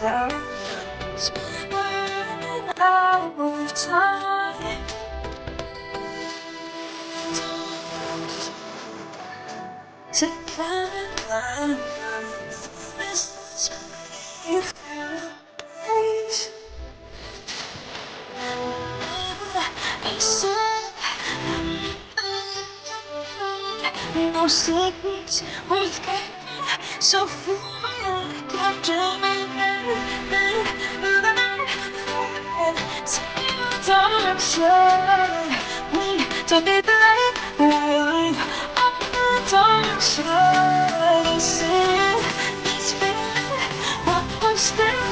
out of time. To find this safe place. I said no secrets worth keeping, so feel like I'm dreaming. See the dark side, we don't need the light. On the dark side, see this feeling, what was there?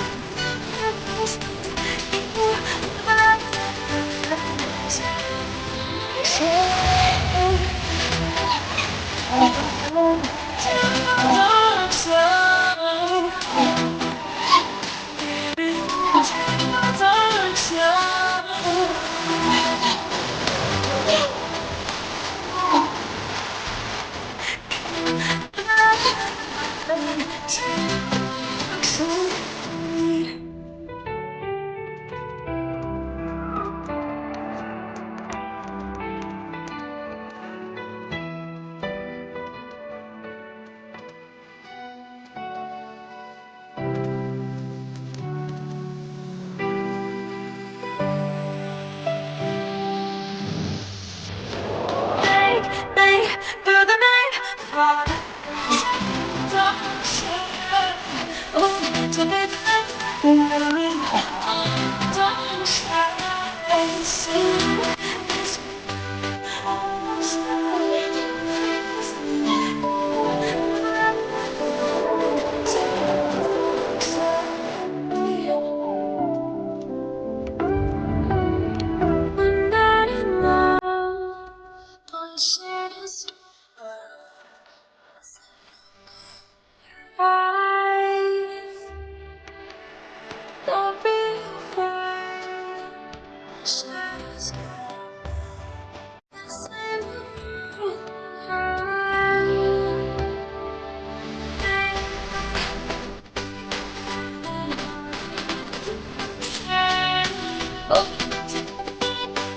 Through the night, far dark side. Oh, to midnight, dark side. See this we're not in love, but she's eyes. Don't be afraid. She's the same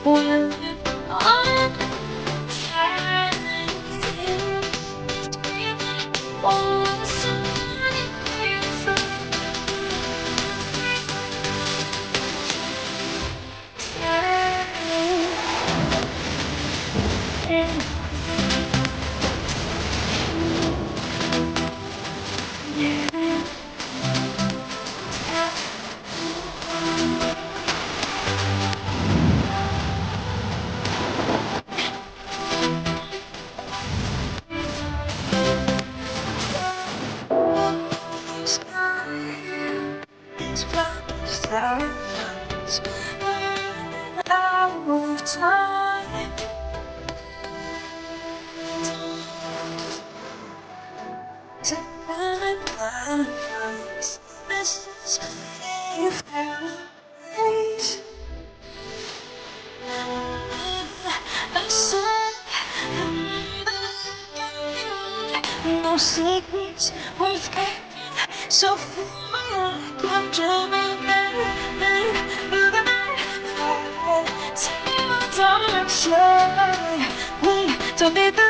when I'm out of time. To find this safe place. I said no secrets worth keeping, so feel like I'm dreaming. Through the night, see the dark side. We don't need the